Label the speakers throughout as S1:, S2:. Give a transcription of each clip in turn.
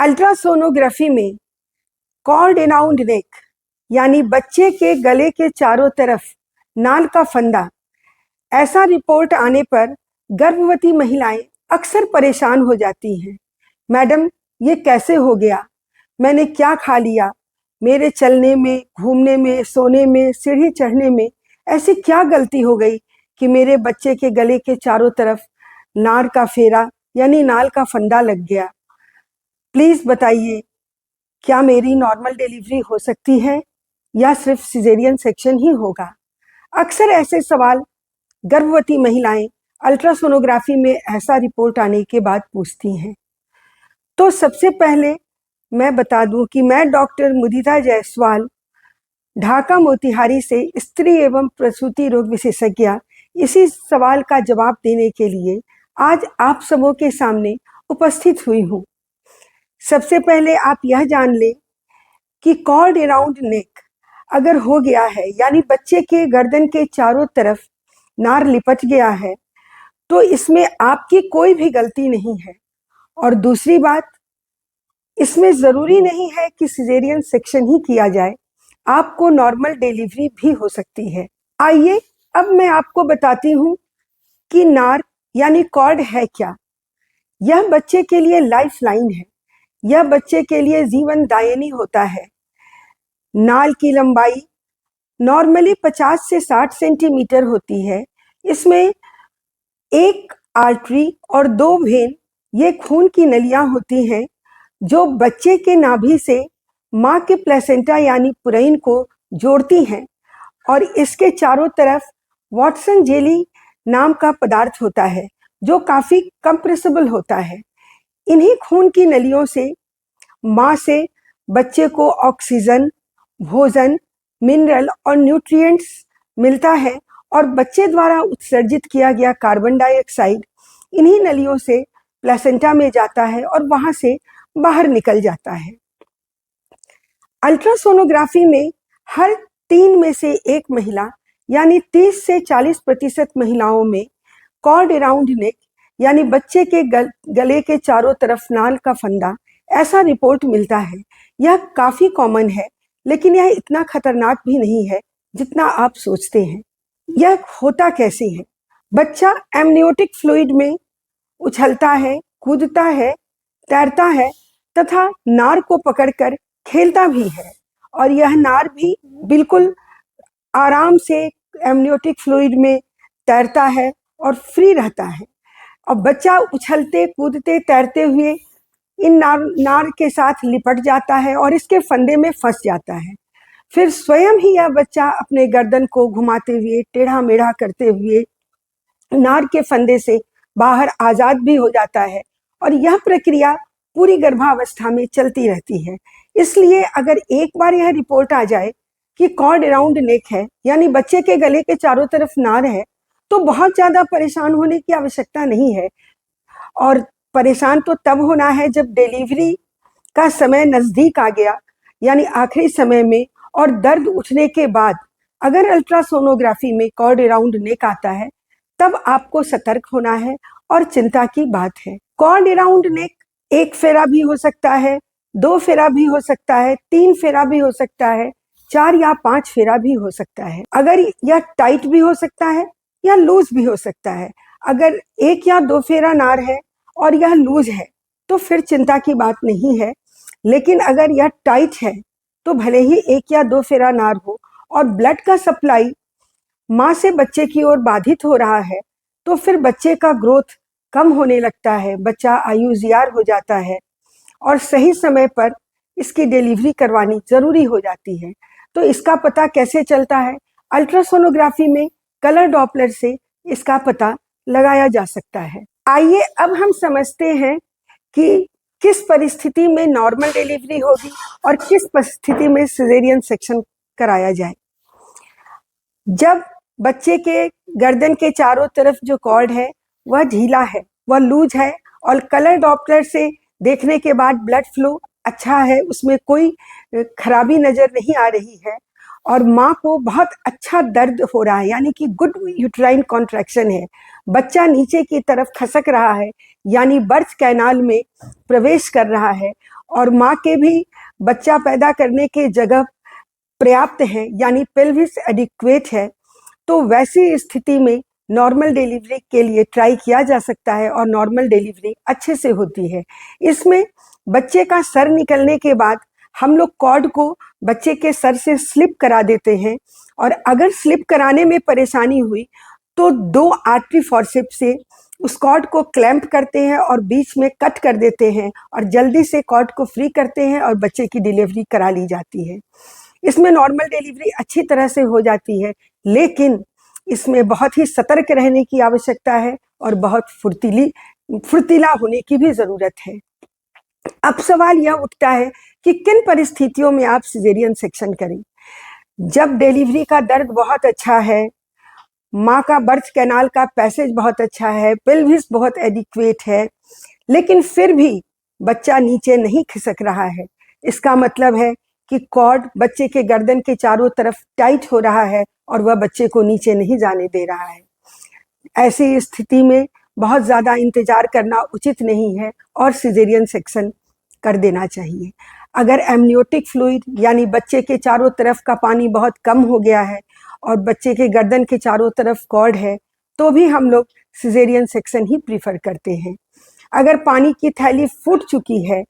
S1: Ultrasonography में cord around नेक यानी बच्चे के गले के चारों तरफ नाल का फंदा, ऐसा रिपोर्ट आने पर गर्भवती महिलाएं अक्सर परेशान हो जाती हैं। मैडम, ये कैसे हो गया? मैंने क्या खा लिया? मेरे चलने में, घूमने में, सोने में, सीढ़ी चढ़ने में ऐसी क्या गलती हो गई कि मेरे बच्चे के गले के चारों तरफ नार का फेरा यानी नाल का फंदा लग गया? प्लीज बताइए, क्या मेरी नॉर्मल डिलीवरी हो सकती है या सिर्फ सिजेरियन सेक्शन ही होगा? अक्सर ऐसे सवाल गर्भवती महिलाएं अल्ट्रासोनोग्राफी में ऐसा रिपोर्ट आने के बाद पूछती हैं। तो सबसे पहले मैं बता दूं कि मैं डॉक्टर मुदिता जायसवाल, ढाका मोतिहारी से स्त्री एवं प्रसूति रोग विशेषज्ञ, इसी सवाल का जवाब देने के लिए आज आप सबों के सामने उपस्थित हुई हूँ। सबसे पहले आप यह जान लें कि कॉर्ड अराउंड नेक अगर हो गया है यानी बच्चे के गर्दन के चारों तरफ नार लिपट गया है, तो इसमें आपकी कोई भी गलती नहीं है। और दूसरी बात, इसमें जरूरी नहीं है कि सिजेरियन सेक्शन ही किया जाए, आपको नॉर्मल डिलीवरी भी हो सकती है। आइए अब मैं आपको बताती हूँ कि नार यानी कॉर्ड है क्या। यह बच्चे के लिए लाइफ लाइन है, यह बच्चे के लिए जीवन दायिनी होता है। नाल की लंबाई नॉर्मली 50 से 60 सेंटीमीटर होती है। इसमें एक आर्टरी और 2 वेन, ये खून की नलियां होती हैं जो बच्चे के नाभि से मां के प्लेसेंटा यानी पुरैन को जोड़ती हैं, और इसके चारों तरफ वाटसन जेली नाम का पदार्थ होता है जो काफी कंप्रेसिबल होता है। इन्हीं खून की नलियों से मां से बच्चे को ऑक्सीजन, भोजन, मिनरल और न्यूट्रिएंट्स मिलता है, और बच्चे द्वारा उत्सर्जित किया गया कार्बन डाइऑक्साइड इन्हीं नलियों से प्लेसेंटा में जाता है और वहां से बाहर निकल जाता है। अल्ट्रासोनोग्राफी में हर 3 में से 1 महिला यानी 30 से 40% महिलाओं में कॉर्ड अराउंड नेक यानी बच्चे के गले के चारों तरफ नाल का फंदा, ऐसा रिपोर्ट मिलता है। यह काफी कॉमन है, लेकिन यह इतना खतरनाक भी नहीं है जितना आप सोचते हैं। यह होता कैसे है? बच्चा एमनियोटिक फ्लूइड में उछलता है, कूदता है, तैरता है तथा नार को पकड़कर खेलता भी है, और यह नार भी बिल्कुल आराम से एमनियोटिक फ्लूइड में तैरता है और फ्री रहता है। और बच्चा उछलते, कूदते, तैरते हुए इन नार के साथ लिपट जाता है और इसके फंदे में फंस जाता है। फिर स्वयं ही यह बच्चा अपने गर्दन को घुमाते हुए, टेढ़ा मेढ़ा करते हुए नार के फंदे से बाहर आजाद भी हो जाता है, और यह प्रक्रिया पूरी गर्भावस्था में चलती रहती है। इसलिए अगर एक बार यह रिपोर्ट आ जाए कि कॉर्ड अराउंड नेक है यानी बच्चे के गले के चारों तरफ नार है, तो बहुत ज्यादा परेशान होने की आवश्यकता नहीं है। और परेशान तो तब होना है जब डिलीवरी का समय नजदीक आ गया, यानी आखिरी समय में, और दर्द उठने के बाद अगर अल्ट्रासोनोग्राफी में कॉर्ड अराउंड नेक आता है, तब आपको सतर्क होना है और चिंता की बात है। कॉर्ड अराउंड नेक 1 फेरा भी हो सकता है, 2 फेरा भी हो सकता है, 3 फेरा भी हो सकता है, 4 या 5 फेरा भी हो सकता है। अगर यह टाइट भी हो सकता है या लूज भी हो सकता है। अगर 1 या 2 फेरा नार है और यह लूज है तो फिर चिंता की बात नहीं है, लेकिन अगर यह टाइट है तो भले ही 1 या 2 फेरा नार हो और ब्लड का सप्लाई मां से बच्चे की ओर बाधित हो रहा है, तो फिर बच्चे का ग्रोथ कम होने लगता है, बच्चा आयुजियार हो जाता है, और सही समय पर इसकी डिलीवरी करवानी जरूरी हो जाती है। तो इसका पता कैसे चलता है? अल्ट्रासोनोग्राफी में कलर डॉपलर से इसका पता लगाया जा सकता है। आइए अब हम समझते हैं कि किस परिस्थिति में नॉर्मल डिलीवरी होगी और किस परिस्थिति में सिजेरियन सेक्शन कराया जाए। जब बच्चे के गर्दन के चारों तरफ जो कॉर्ड है वह ढीला है, वह लूज है, और कलर डॉपलर से देखने के बाद ब्लड फ्लो अच्छा है, उसमें कोई खराबी नजर नहीं आ रही है, और माँ को बहुत अच्छा दर्द हो रहा है, यानी कि गुड यूट्राइन कॉन्ट्रैक्शन है, बच्चा नीचे की तरफ खसक रहा है यानी बर्थ कैनाल में प्रवेश कर रहा है, और माँ के भी बच्चा पैदा करने के जगह पर्याप्त है यानी पेल्विस एडिक्वेट है, तो वैसी स्थिति में नॉर्मल डिलीवरी के लिए ट्राई किया जा सकता है और नॉर्मल डिलीवरी अच्छे से होती है। इसमें बच्चे का सर निकलने के बाद हम लोग कॉर्ड को बच्चे के सर से स्लिप करा देते हैं, और अगर स्लिप कराने में परेशानी हुई तो 2 आर्टरी फॉरसेप्स से उस कॉर्ड को क्लैंप करते हैं और बीच में कट कर देते हैं और जल्दी से कॉर्ड को फ्री करते हैं और बच्चे की डिलीवरी करा ली जाती है। इसमें नॉर्मल डिलीवरी अच्छी तरह से हो जाती है, लेकिन इसमें बहुत ही सतर्क रहने की आवश्यकता है और बहुत फुर्तीला होने की भी ज़रूरत है। अब सवाल यह उठता है कि किन परिस्थितियों में आप सिजेरियन सेक्शन करें। जब डिलीवरी का दर्द बहुत अच्छा है, माँ का बर्थ कैनाल का पैसेज बहुत अच्छा है, पेल्विस बहुत एडिक्वेट है, लेकिन फिर भी बच्चा नीचे नहीं खिसक रहा है, इसका मतलब है कि कॉर्ड बच्चे के गर्दन के चारों तरफ टाइट हो रहा है और वह बच्चे को नीचे नहीं जाने दे रहा है। ऐसी स्थिति में बहुत ज़्यादा इंतजार करना उचित नहीं है और सिजेरियन सेक्शन कर देना चाहिए। अगर एमनियोटिक फ्लूइड यानी बच्चे के चारों तरफ का पानी बहुत कम हो गया है और बच्चे के गर्दन के चारों तरफ कॉर्ड है, तो भी हम लोग सिजेरियन सेक्शन ही प्रीफर करते हैं। अगर पानी की थैली फूट चुकी है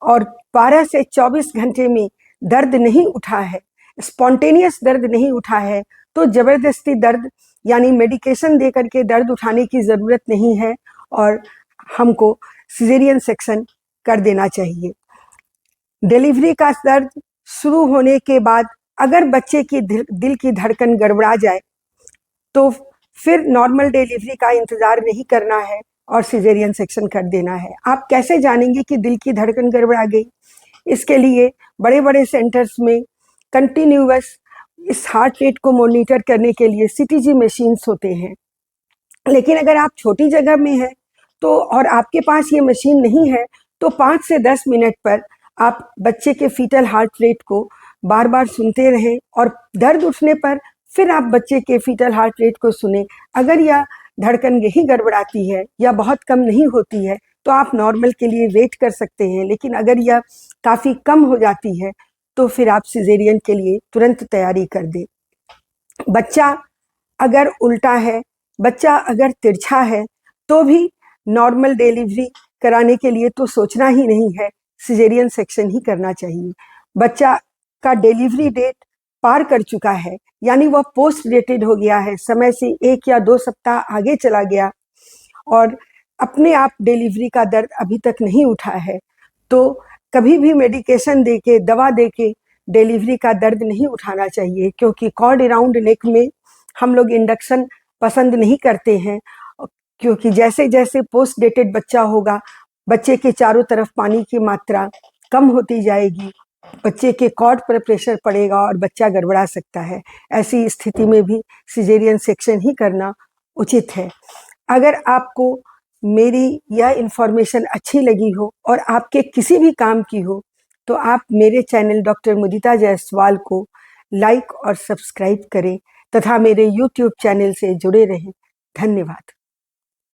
S1: और 12 से 24 घंटे में दर्द नहीं उठा है, स्पॉन्टेनियस दर्द नहीं उठा है, तो ज़बरदस्ती दर्द यानी मेडिकेशन दे करके दर्द उठाने की ज़रूरत नहीं है और हमको सिजेरियन सेक्शन कर देना चाहिए। डिलीवरी का दर्द शुरू होने के बाद अगर बच्चे की दिल की धड़कन गड़बड़ा जाए तो फिर नॉर्मल डिलीवरी का इंतज़ार नहीं करना है और सिजेरियन सेक्शन कर देना है। आप कैसे जानेंगे कि दिल की धड़कन गड़बड़ा गई? इसके लिए बड़े बड़े सेंटर्स में कंटिन्यूअस इस हार्ट रेट को मॉनिटर करने के लिए सीटीजी मशीन्स होते हैं। लेकिन अगर आप छोटी जगह में हैं तो और आपके पास ये मशीन नहीं है, तो 5 से 10 मिनट पर आप बच्चे के फीटल हार्ट रेट को बार बार सुनते रहें और दर्द उठने पर फिर आप बच्चे के फीटल हार्ट रेट को सुने। अगर यह धड़कन यही गड़बड़ाती है या बहुत कम नहीं होती है तो आप नॉर्मल के लिए वेट कर सकते हैं, लेकिन अगर यह काफ़ी कम हो जाती है तो फिर आप सिजेरियन के लिए तुरंत तैयारी कर दें। बच्चा अगर उल्टा है, बच्चा अगर तिरछा है, तो भी नॉर्मल डिलीवरी कराने के लिए तो सोचना ही नहीं है, सिजेरियन सेक्शन ही करना चाहिए। बच्चा का डिलीवरी डेट पार कर चुका है यानी वह पोस्ट डेटेड हो गया है, समय से 1 या 2 सप्ताह आगे चला गया और अपने आप डिलीवरी का दर्द अभी तक नहीं उठा है, तो कभी भी मेडिकेशन देके, दवा देके डिलीवरी का दर्द नहीं उठाना चाहिए, क्योंकि कॉर्ड अराउंड नेक में हम लोग इंडक्शन पसंद नहीं करते हैं, क्योंकि जैसे जैसे पोस्ट डेटेड बच्चा होगा, बच्चे के चारों तरफ पानी की मात्रा कम होती जाएगी, बच्चे के कॉर्ड पर प्रेशर पड़ेगा और बच्चा गड़बड़ा सकता है। ऐसी स्थिति में भी सिजेरियन सेक्शन ही करना उचित है। अगर आपको मेरी यह इन्फॉर्मेशन अच्छी लगी हो और आपके किसी भी काम की हो, तो आप मेरे चैनल डॉक्टर मुदिता जायसवाल को लाइक और सब्सक्राइब करें तथा मेरे YouTube चैनल से जुड़े रहें। धन्यवाद।